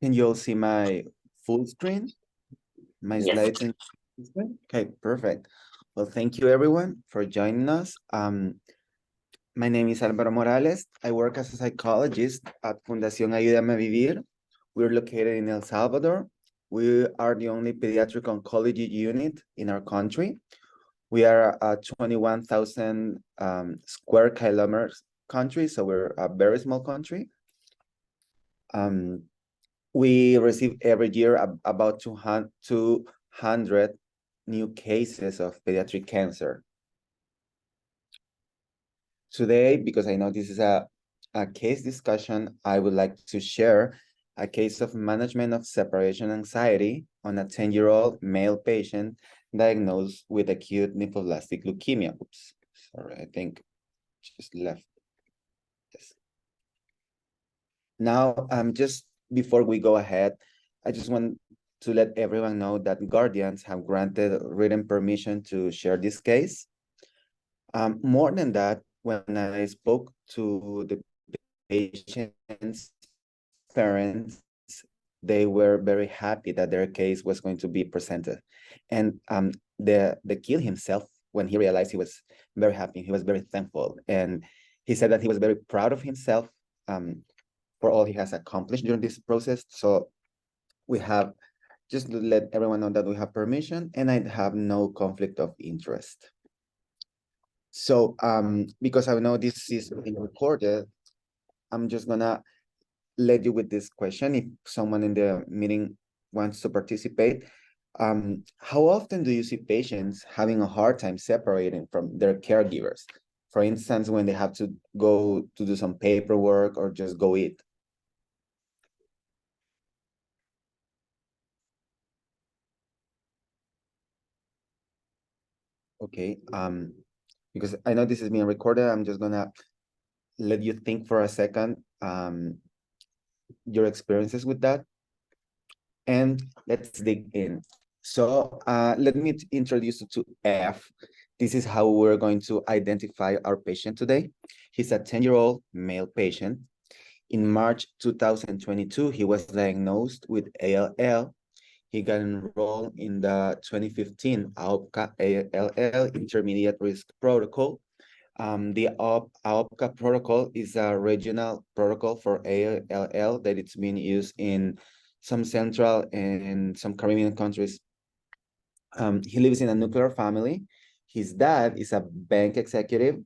Can you all see my full screen? My Yes. slides in full screen? Okay, perfect. Well, thank you everyone for joining us. My name is Alvaro Morales. I work as a psychologist at Fundación Ayudame Vivir. We're located in El Salvador. We are the only pediatric oncology unit in our country. We are a 21,000 square kilometers country, so we're a very small country. We receive every year about 200 new cases of pediatric cancer. Today, because I know this is a case discussion, I would like to share a case of management of separation anxiety on a 10-year-old male patient diagnosed with acute lymphoblastic leukemia. Oops, sorry, I think just left. Yes. Now, just before we go ahead, I just want to let everyone know that guardians have granted written permission to share this case. More than that, when I spoke to the patient's parents, they were very happy that their case was going to be presented. And the kid himself, when he realized, he was very happy, he was very thankful. And he said that he was very proud of himself for all he has accomplished during this process. So we have, just to let everyone know that we have permission and I have no conflict of interest. So because I know this is being recorded, I'm just gonna let you with this question. If someone in the meeting wants to participate, how often do you see patients having a hard time separating from their caregivers? For instance, when they have to go to do some paperwork or just go eat. Okay, because I know this is being recorded, I'm just gonna let you think for a second your experiences with that. And let's dig in. So let me introduce you to F. This is how we're going to identify our patient today. He's a 10-year-old male patient. In March 2022, he was diagnosed with ALL. He got enrolled in the 2015 ALL Intermediate Risk Protocol. The AOPCA protocol is a regional protocol for ALL that it's being used in some Central and some Caribbean countries. He lives in a nuclear family. His dad is a bank executive.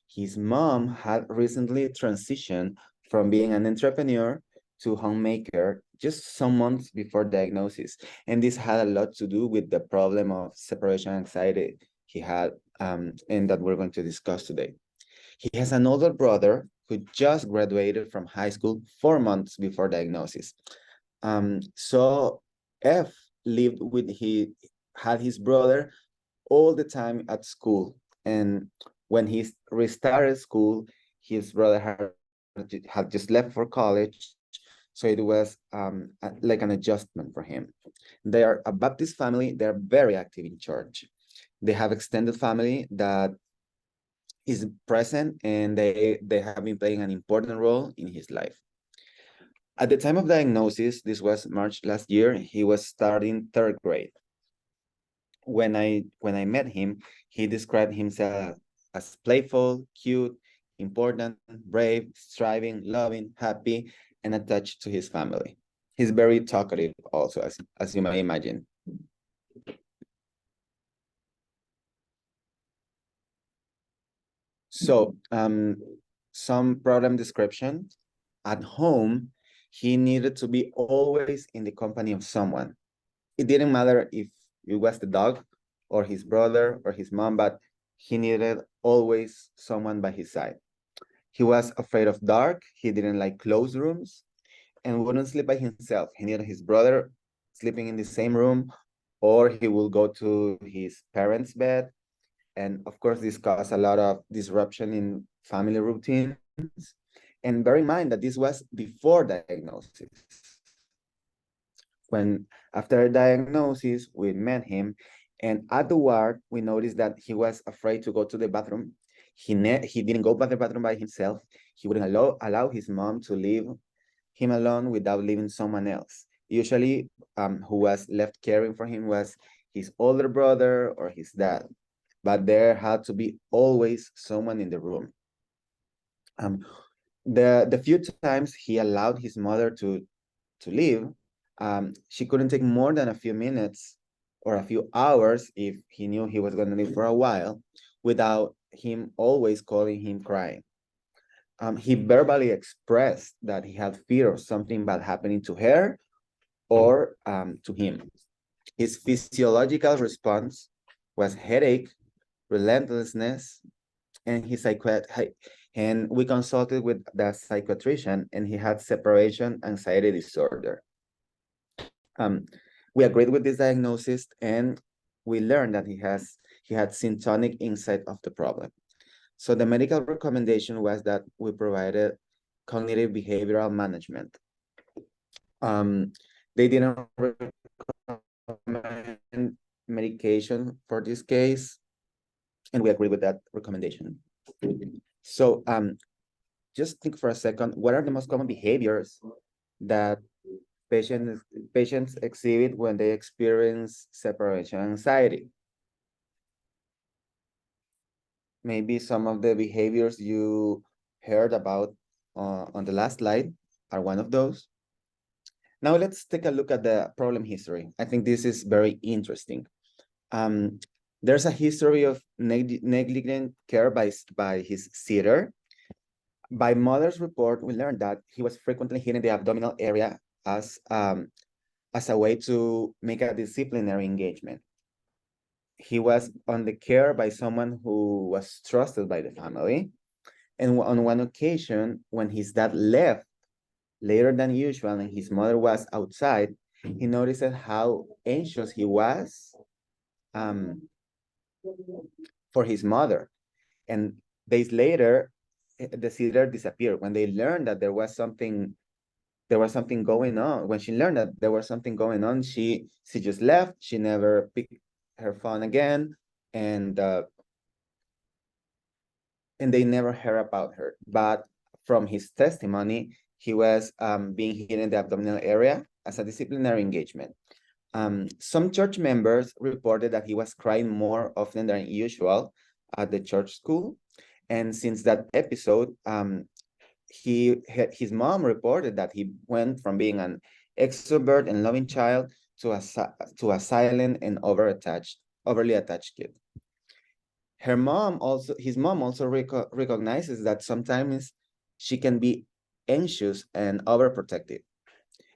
His mom had recently transitioned from being an entrepreneur to homemaker just some months before diagnosis. And this had a lot to do with the problem of separation anxiety he had, and that we're going to discuss today. He has an older brother who just graduated from high school 4 months before diagnosis. So F lived with had his brother all the time at school. And when he restarted school, his brother had just left for college. So it was like an adjustment for him. They are a Baptist family. They're very active in church. They have extended family that is present, and they have been playing an important role in his life. At the time of diagnosis, this was March last year, he was starting 3rd grade. When I met him, he described himself as playful, cute, important, brave, striving, loving, happy, and attached to his family. He's very talkative also, as you may imagine. So some problem description. At home, he needed to be always in the company of someone. It didn't matter if it was the dog or his brother or his mom, but he needed always someone by his side. He was afraid of dark. He didn't like closed rooms and wouldn't sleep by himself. He needed his brother sleeping in the same room, or he will go to his parents' bed. And of course, this caused a lot of disruption in family routines. And bear in mind that this was before diagnosis. When after diagnosis, we met him, and at the ward, we noticed that he was afraid to go to the bathroom. He didn't go to the bathroom by himself. He wouldn't allow his mom to leave him alone without leaving someone else. Usually, who was left caring for him was his older brother or his dad, but there had to be always someone in the room. The few times he allowed his mother to leave, she couldn't take more than a few minutes or a few hours if he knew he was going to leave for a while without him always calling him crying. He verbally expressed that he had fear of something bad happening to her or to him. His physiological response was headache, relentlessness, and and we consulted with the psychiatrician, and he had separation anxiety disorder. We agreed with this diagnosis, and we learned that he had symptomatic insight of the problem. So the medical recommendation was that we provided cognitive behavioral management. They didn't recommend medication for this case, and we agree with that recommendation. So just think for a second, what are the most common behaviors that patients exhibit when they experience separation anxiety? Maybe some of the behaviors you heard about on the last slide are one of those. Now let's take a look at the problem history. I think this is very interesting. There's a history of negligent care by his sitter. By mother's report, we learned that he was frequently hitting the abdominal area as a way to make a disciplinary engagement. He was on the care by someone who was trusted by the family. And on one occasion, when his dad left later than usual and his mother was outside, he noticed how anxious he was for his mother. And days later, the sitter disappeared. When they learned that there was something going on, when she learned that there was something going on, she just left. She never picked her phone again, and they never heard about her. But from his testimony, he was being hit in the abdominal area as a disciplinary engagement. Some church members reported that he was crying more often than usual at the church school. And since that episode, his mom reported that he went from being an extrovert and loving child to a silent and overly attached kid. His mom also recognizes that sometimes she can be anxious and overprotective,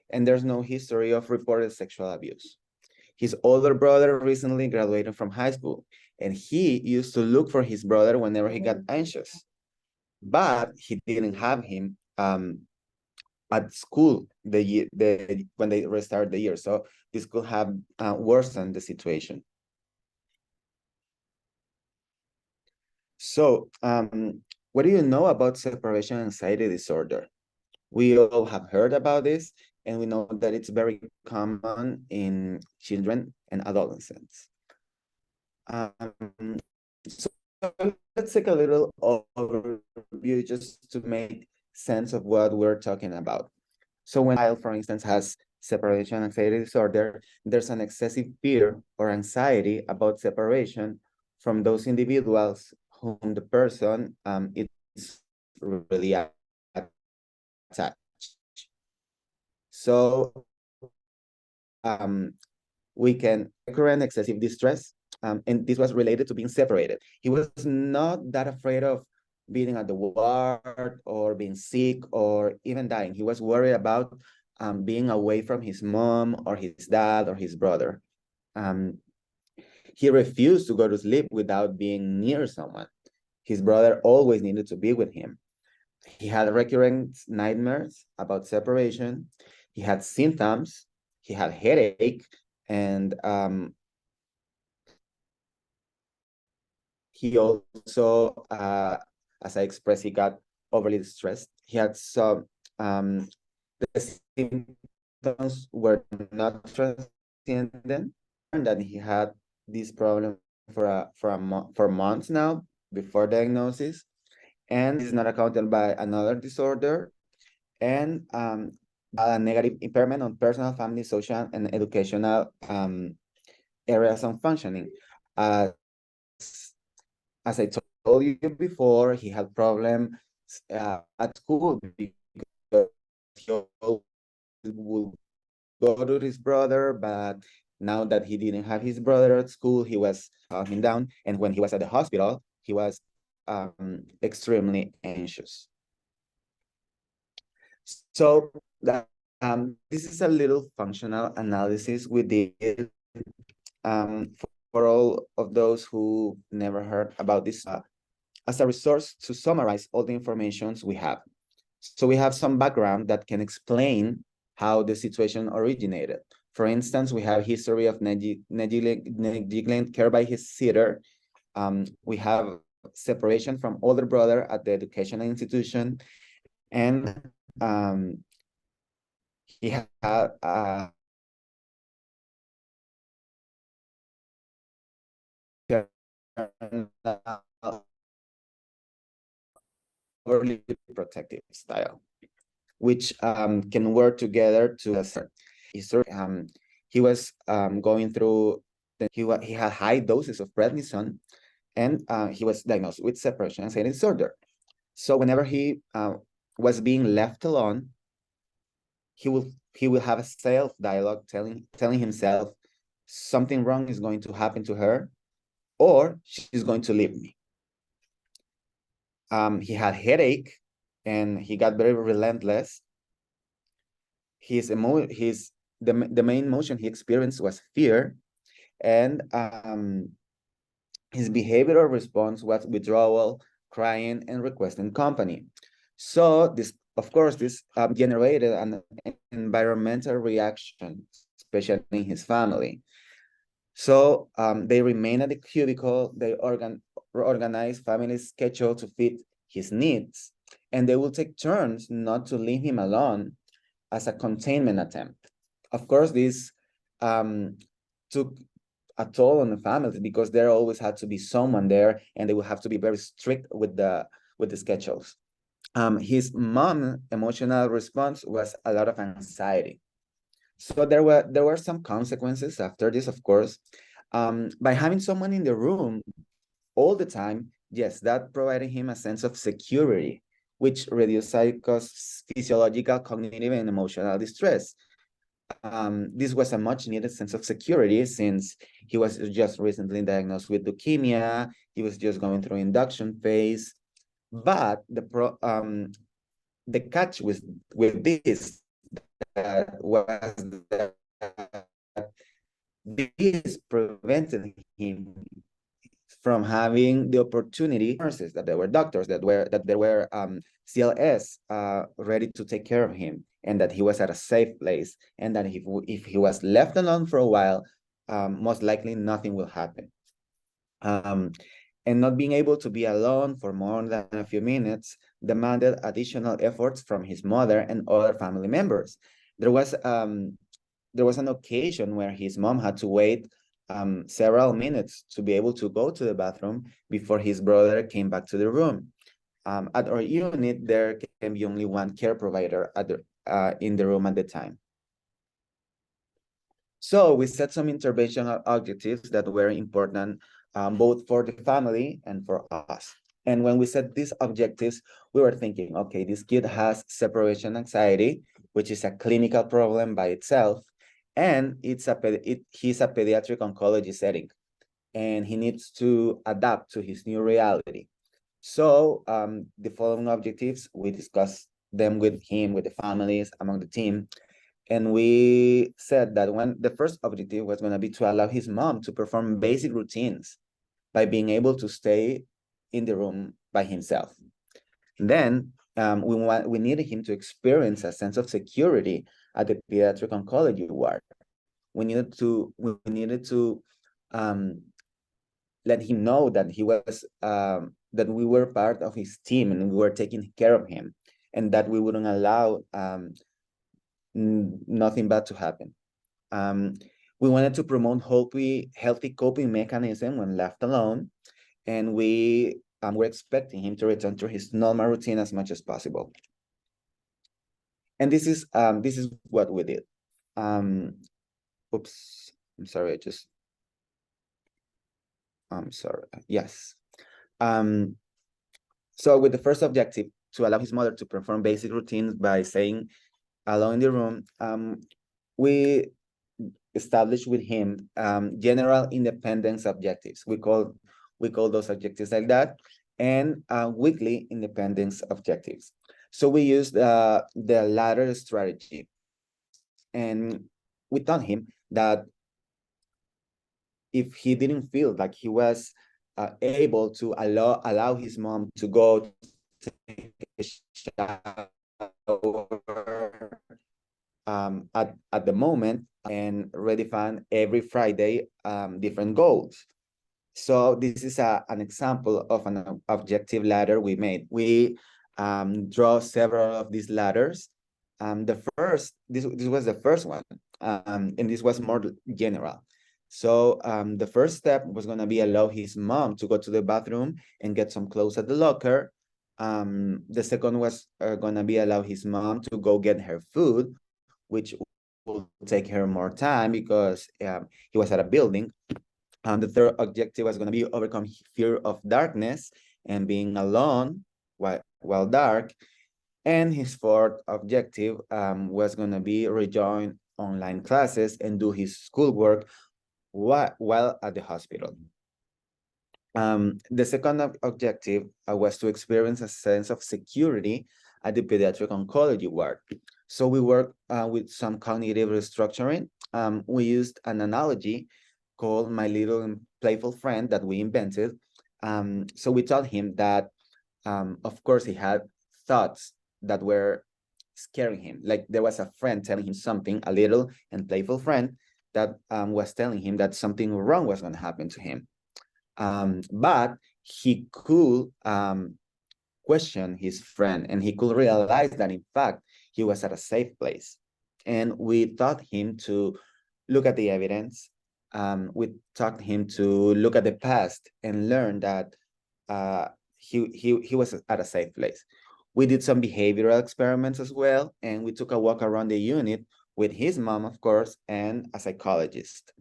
and there's no history of reported sexual abuse. His older brother recently graduated from high school, and he used to look for his brother whenever he got anxious, but he didn't have him at school when they restarted the year. So this could have worsened the situation. So what do you know about separation anxiety disorder? We all have heard about this, and we know that it's very common in children and adolescents. So let's take a little overview just to make sense of what we're talking about. So when a child, for instance, has separation anxiety disorder, there's an excessive fear or anxiety about separation from those individuals whom the person is really attached. So we can recurrent excessive distress, and this was related to being separated. He was not that afraid of being at the ward or being sick or even dying. He was worried about being away from his mom or his dad or his brother. He refused to go to sleep without being near someone. His brother always needed to be with him. He had recurrent nightmares about separation. He had symptoms. He had headache, and he also, as I expressed, he got overly stressed. He had some, the symptoms were not transcendent, and that he had this problem for months now before diagnosis, and this is not accounted by another disorder. And a negative impairment on personal, family, social, and educational areas of functioning. As, as I told you before, he had problems at school because he always would go to his brother, but now that he didn't have his brother at school, he was calming down. And when he was at the hospital, he was extremely anxious. So this is a little functional analysis we did for all of those who never heard about this as a resource to summarize all the informations we have. So we have some background that can explain how the situation originated. For instance, we have history of negligent care by his sitter. We have separation from older brother at the educational institution, and he had overly protective style, which can work together to assert. He was going through, he had high doses of prednisone, and he was diagnosed with separation anxiety disorder. So whenever he was being left alone, he will have a self-dialogue telling himself something wrong is going to happen to her, or she's going to leave me. He had headache, and he got very relentless. The main emotion he experienced was fear, and his behavioral response was withdrawal, crying, and requesting company. So this, of course, generated an environmental reaction, especially in his family. So they remain at the cubicle, they organize family schedule to fit his needs, and they will take turns not to leave him alone as a containment attempt. Of course, this took a toll on the families because there always had to be someone there, and they would have to be very strict with the schedules. His mom emotional response was a lot of anxiety. So there were some consequences after this, of course. By having someone in the room all the time, yes, that provided him a sense of security, which reduced physiological, cognitive, and emotional distress. This was a much needed sense of security since he was just recently diagnosed with leukemia. He was just going through induction phase. But the catch with this was that this prevented him from having the opportunity nurses, that there were doctors, that there were CLS ready to take care of him, and that he was at a safe place, and that if he was left alone for a while, most likely nothing will happen. And not being able to be alone for more than a few minutes demanded additional efforts from his mother and other family members. There was an occasion where his mom had to wait several minutes to be able to go to the bathroom before his brother came back to the room. At our unit, there can be only one care provider in the room at the time. So we set some interventional objectives that were important both for the family and for us. And when we set these objectives, we were thinking, okay, this kid has separation anxiety, which is a clinical problem by itself, and he's a pediatric oncology setting, and he needs to adapt to his new reality. So the following objectives, we discussed them with him, with the families, among the team, and we said that when the first objective was going to be to allow his mom to perform basic routines by being able to stay in the room by himself. Then we needed him to experience a sense of security at the pediatric oncology ward. We needed to let him know that he was that we were part of his team and we were taking care of him, and that we wouldn't allow nothing bad to happen. We wanted to promote healthy coping mechanism when left alone, and we were expecting him to return to his normal routine as much as possible. And this is what we did. Oops, I'm sorry, I'm sorry. Yes. So with the first objective, to allow his mother to perform basic routines by saying alone in the room, we established with him general independence objectives. We call those objectives like that, and weekly independence objectives. So we used the latter strategy, and we told him that if he didn't feel like he was able to allow his mom to go take a shower at the moment, and redefine every Friday different goals. So this is an example of an objective ladder we made. We draw several of these ladders. This was the first one, and this was more general. So the first step was going to be allow his mom to go to the bathroom and get some clothes at the locker. The second was going to be allow his mom to go get her food, which will take her more time because he was at a building. The third objective was going to be overcome fear of darkness and being alone while dark. And his fourth objective was going to be rejoin online classes and do his schoolwork while at the hospital. The second objective was to experience a sense of security at the pediatric oncology ward. So we worked with some cognitive restructuring. We used an analogy called My Little Playful Friend that we invented. So we told him that, of course, he had thoughts that were scaring him. Like there was a friend telling him something, a little and playful friend that was telling him that something wrong was going to happen to him. But he could question his friend, and he could realize that in fact he was at a safe place. And we taught him to look at the evidence. We taught him to look at the past and learn that he was at a safe place. We did some behavioral experiments as well, and we took a walk around the unit with his mom, of course, and a psychologist,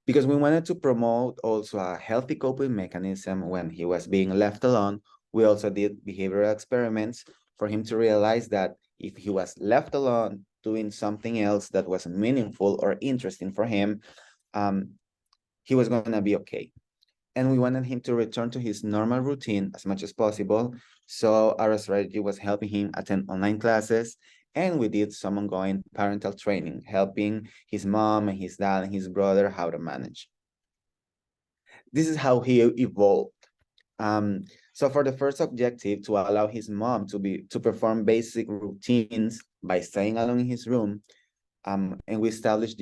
because we wanted to promote also a healthy coping mechanism when he was being left alone. We also did behavioral experiments for him to realize that if he was left alone doing something else that was meaningful or interesting for him, he was going to be okay. And we wanted him to return to his normal routine as much as possible. So our strategy was helping him attend online classes, and we did some ongoing parental training, helping his mom and his dad and his brother how to manage. This is how he evolved. So for the first objective, to allow his mom to perform basic routines by staying alone in his room, and we established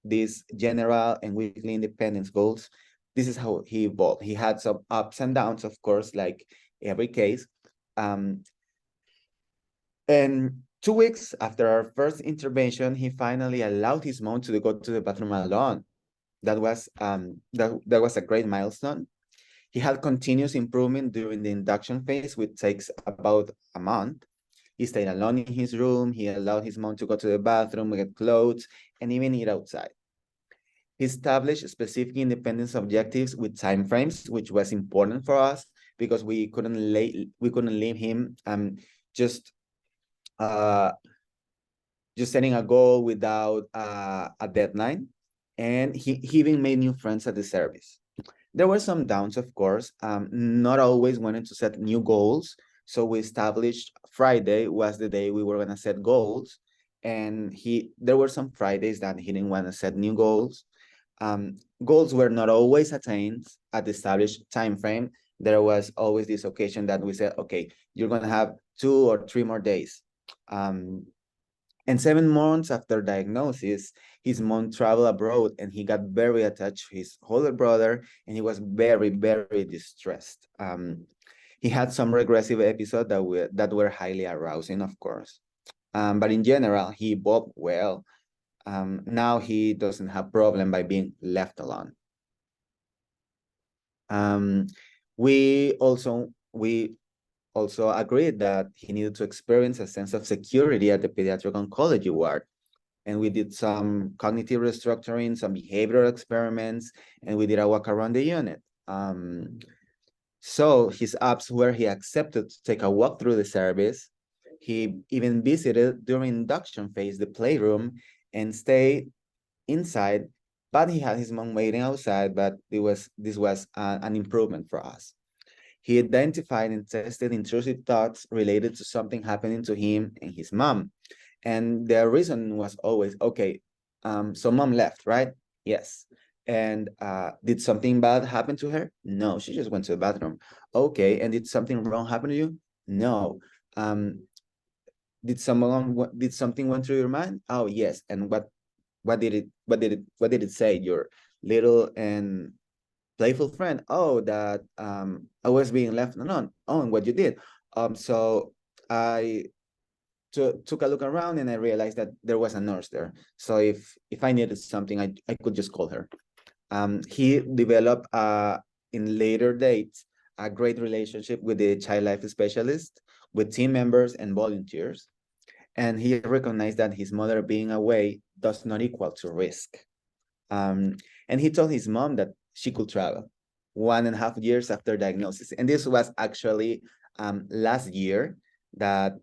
these general and weekly independence goals. This is how he evolved. He had some ups and downs, of course, like every case. And 2 weeks after our first intervention, he finally allowed his mom to go to the bathroom alone. That was that was a great milestone. He had continuous improvement during the induction phase, which takes about a month. He stayed alone in his room. He allowed his mom to go to the bathroom, get clothes, and even eat outside. He established specific independence objectives with timeframes, which was important for us because we couldn't leave him just setting a goal without a deadline. And he even made new friends at the service. There were some downs, of course. Not always wanted to set new goals. So we established Friday was the day we were going to set goals. And there were some Fridays that he didn't want to set new goals. Goals were not always attained at the established time frame. There was always this occasion that we said, okay, you're going to have 2 or 3 more days. And 7 months after diagnosis, his mom traveled abroad, and he got very attached to his older brother, and he was very, very distressed. He had some regressive episodes that were highly arousing, of course. But in general, he evolved well. Now he doesn't have problem by being left alone. We also agreed that he needed to experience a sense of security at the pediatric oncology ward. And we did some cognitive restructuring, some behavioral experiments, and we did a walk around the unit. So his apps where he accepted to take a walk through the service. He even visited during induction phase the playroom and stayed inside, but he had his mom waiting outside, but this was an improvement for us. He identified and tested intrusive thoughts related to something happening to him and his mom. And the reason was always, okay, so mom left, right? Yes. And did something bad happen to her? No, she just went to the bathroom. Okay, and did something wrong happen to you? No. Did something went through your mind? Oh yes. And what did it say? Your little and playful friend? Oh, that I was being left alone. Oh, and what you did? So I took a look around and I realized that there was a nurse there. So if I needed something, I could just call her. He developed in later dates a great relationship with the child life specialist, with team members and volunteers. And he recognized that his mother being away does not equal to risk. And he told his mom that she could travel 1.5 years after diagnosis. And this was actually last year that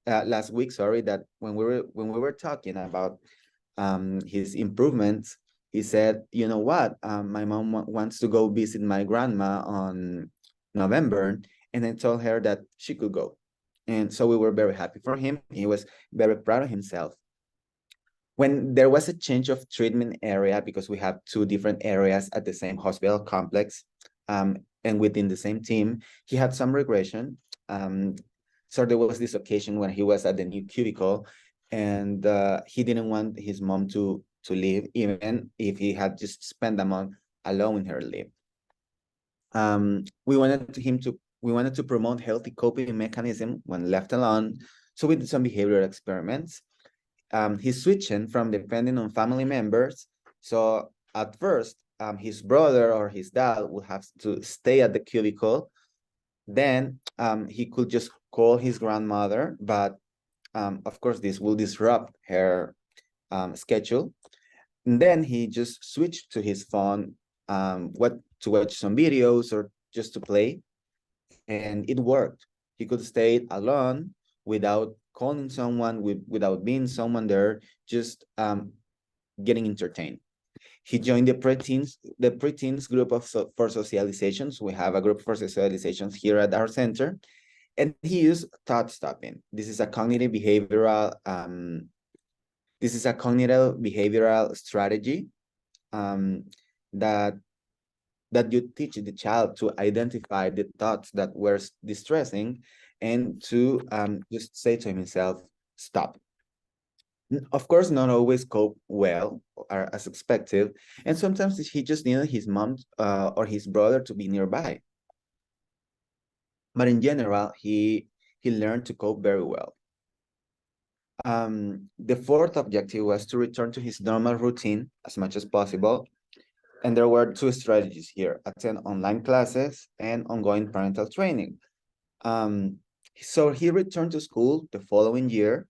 last week, sorry, that when we were talking about his improvements, he said, you know what, my mom wants to go visit my grandma on November, and I told her that she could go. And so we were very happy for him. He was very proud of himself. When there was a change of treatment area, because we have two different areas at the same hospital complex, and within the same team, he had some regression. So there was this occasion when he was at the new cubicle, and he didn't want his mom to leave, even if he had just spent a month alone in her leave. We wanted to promote healthy coping mechanism when left alone. So we did some behavioral experiments. He's switching from depending on family members. So at first, his brother or his dad would have to stay at the cubicle. Then he could just call his grandmother, but of course, this will disrupt her schedule. And then he just switched to his phone, to watch some videos or just to play, and it worked. He could stay alone without calling someone, without being someone there, just getting entertained. He joined the preteens group for socializations. We have a group for socializations here at our center, and he used thought stopping. This is a cognitive behavioral strategy that you teach the child to identify the thoughts that were distressing and to just say to himself, stop. Of course, not always cope well or as expected. And sometimes he just needed his mom or his brother to be nearby. But in general, he learned to cope very well. The fourth objective was to return to his normal routine as much as possible. And there were two strategies here: attend online classes and ongoing parental training. So he returned to school the following year.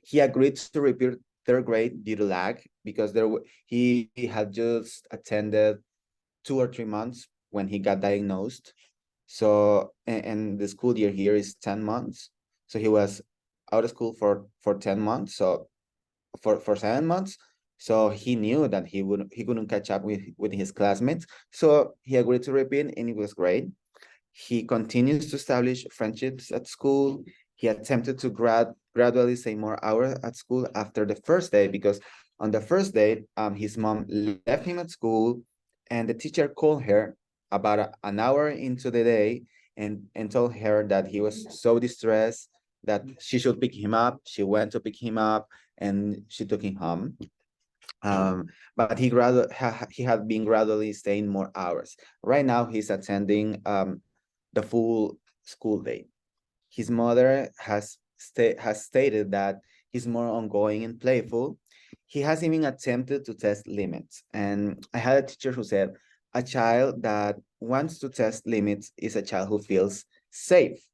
He agreed to repeat third grade due to lag, because he had just attended 2 or 3 months when he got diagnosed. So, and the school year here is 10 months. So he was out of school for 10 months. So for 7 months. So he knew that he couldn't catch up with his classmates. So he agreed to repeat, and it was great. He continues to establish friendships at school. He attempted to gradually say more hours at school after the first day, because on the first day, his mom left him at school, and the teacher called her about an hour into the day and told her that he was so distressed that she should pick him up. She went to pick him up, and she took him home. But he had been gradually staying more hours. Right now, he's attending the full school day. His mother has stated that he's more ongoing and playful. He has even attempted to test limits. And I had a teacher who said, a child that wants to test limits is a child who feels safe.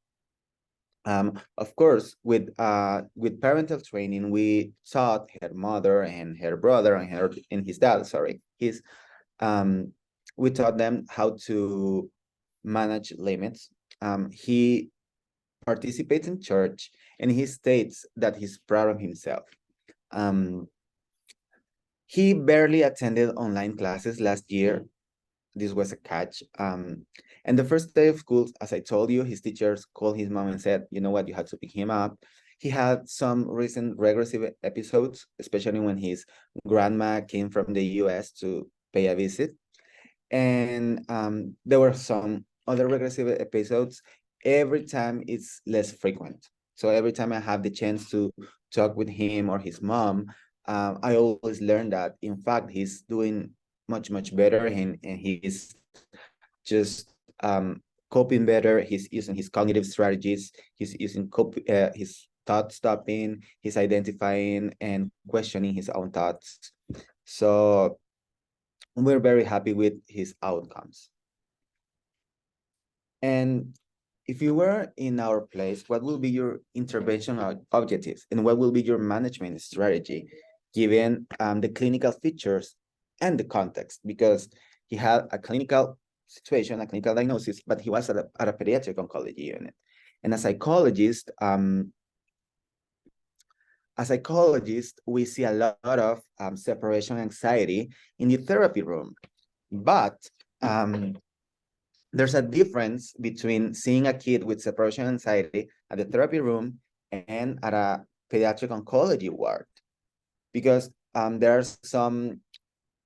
Of course, with parental training, we taught her mother and her brother and his dad, sorry, we taught them how to manage limits. He participates in church, and he states that he's proud of himself. He barely attended online classes last year. This was a catch. And the first day of school, as I told you, his teachers called his mom and said, you know what, you have to pick him up. He had some recent regressive episodes, especially when his grandma came from the US to pay a visit. And there were some other regressive episodes. Every time it's less frequent. So every time I have the chance to talk with him or his mom, I always learn that, in fact, he's doing much, much better, and he's just coping better. He's using his cognitive strategies. He's using his thought stopping. He's identifying and questioning his own thoughts. So we're very happy with his outcomes. And if you were in our place, what will be your intervention objectives, and what will be your management strategy, given the clinical features and the context? Because he had a clinical situation, a clinical diagnosis, but he was at a pediatric oncology unit. And as psychologists, we see a lot of separation anxiety in the therapy room. But there's a difference between seeing a kid with separation anxiety at the therapy room and at a pediatric oncology ward, because there are some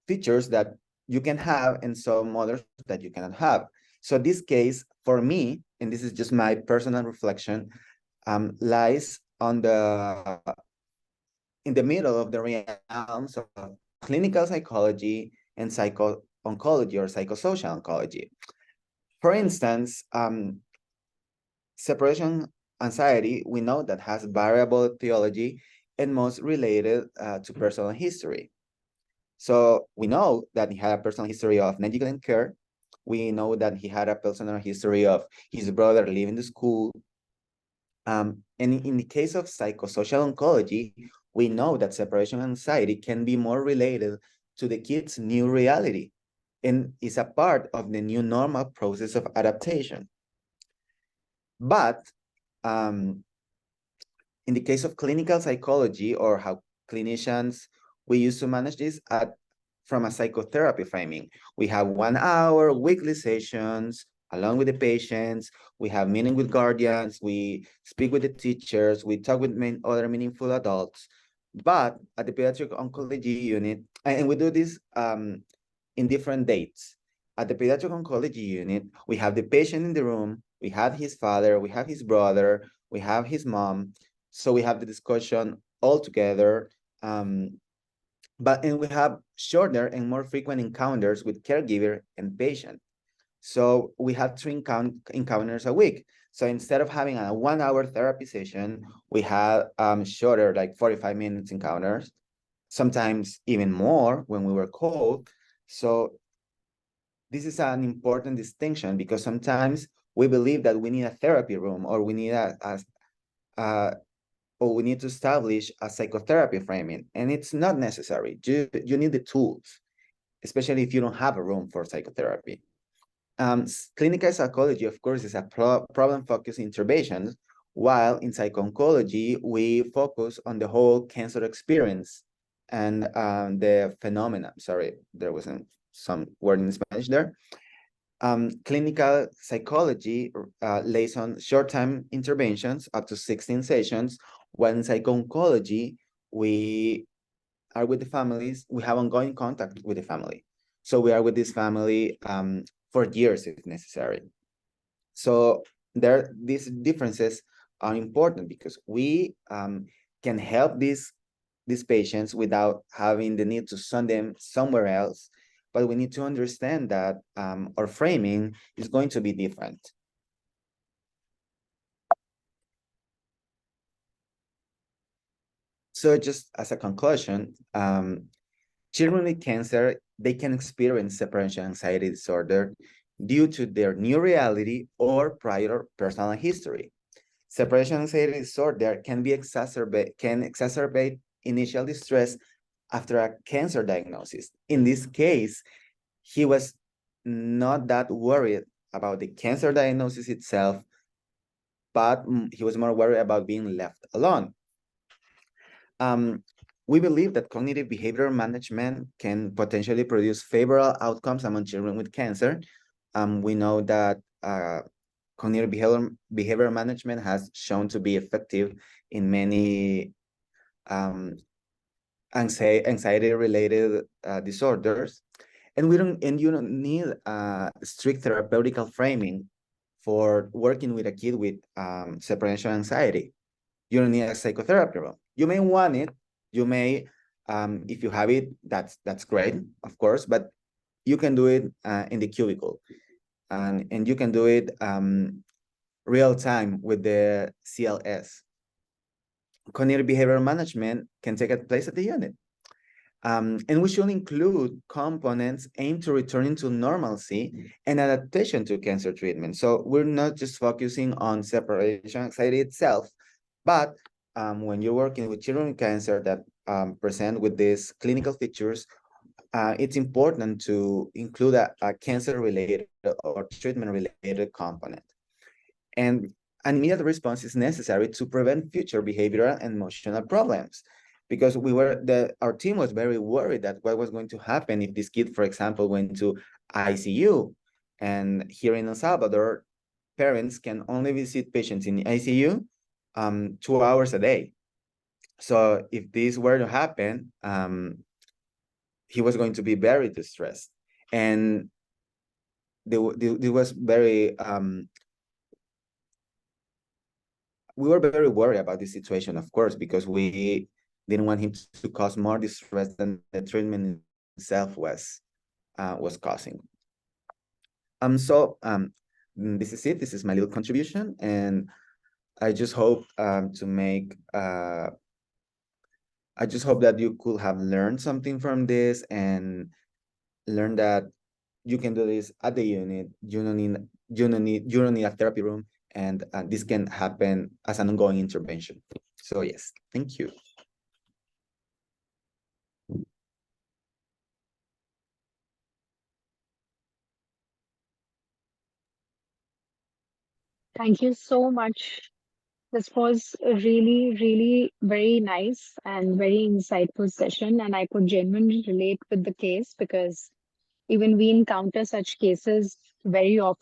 features that you can have and some others that you cannot have. So this case, for me, and this is just my personal reflection, lies in the middle of the realms of clinical psychology and psycho-oncology or psychosocial oncology. For instance, separation anxiety, we know that has variable etiology and most related to personal history. So we know that he had a personal history of negligent care. We know that he had a personal history of his brother leaving the school. And in the case of psychosocial oncology, we know that separation anxiety can be more related to the kid's new reality and is a part of the new normal process of adaptation. But in the case of clinical psychology, or how clinicians, we used to manage this from a psychotherapy framing. We have 1 hour weekly sessions along with the patients. We have meeting with guardians. We speak with the teachers. We talk with other meaningful adults. But at the pediatric oncology unit, and we do this in different dates. At the pediatric oncology unit, we have the patient in the room. We have his father. We have his brother. We have his mom. So we have the discussion all together. And we have shorter and more frequent encounters with caregiver and patient. So we have 3 encounters a week. So instead of having a 1 hour therapy session, we have shorter, like 45 minutes encounters, sometimes even more when we were called. So this is an important distinction, because sometimes we believe that we need a therapy room, or we need or we need to establish a psychotherapy framing, and it's not necessary. You need the tools, especially if you don't have a room for psychotherapy. Clinical psychology, of course, is a problem-focused intervention, while in psycho-oncology, we focus on the whole cancer experience and the phenomena. Sorry, there wasn't some word in Spanish there. Clinical psychology lays on short-term interventions up to 16 sessions, while in psycho-oncology, we are with the families. We have ongoing contact with the family. So we are with this family for years if necessary. So these differences are important, because we can help these patients without having the need to send them somewhere else. But we need to understand that our framing is going to be different. So just as a conclusion, children with cancer, they can experience separation anxiety disorder due to their new reality or prior personal history. Separation anxiety disorder can exacerbate initial distress after a cancer diagnosis. In this case, he was not that worried about the cancer diagnosis itself, but he was more worried about being left alone. We believe that cognitive behavioral management can potentially produce favorable outcomes among children with cancer. We know that cognitive behavioral management has shown to be effective in many anxiety-related disorders, and you don't need strict therapeutical framing for working with a kid with separation anxiety. You don't need a psychotherapy room. You may want it. You may, if you have it, that's great, of course, but you can do it in the cubicle. And you can do it real time with the CLS. Cognitive behavioral management can take place at the unit. And we should include components aimed to returning to normalcy and adaptation to cancer treatment. So we're not just focusing on separation anxiety itself, but when you're working with children with cancer that present with these clinical features, it's important to include a cancer-related or treatment-related component. And an immediate response is necessary to prevent future behavioral and emotional problems, because our team was very worried that what was going to happen if this kid, for example, went to ICU. And here in El Salvador, parents can only visit patients in the ICU 2 hours a day. So if this were to happen, he was going to be very distressed. And there was very, we were very worried about this situation, of course, because we didn't want him to cause more distress than the treatment itself was causing. This is it. This is my little contribution, and I just hope I just hope that you could have learned something from this and learn that you can do this at the unit. You don't need a therapy room, and this can happen as an ongoing intervention. So yes, thank you. Thank you so much. This was a really, really very nice and very insightful session, and I could genuinely relate with the case because even we encounter such cases very often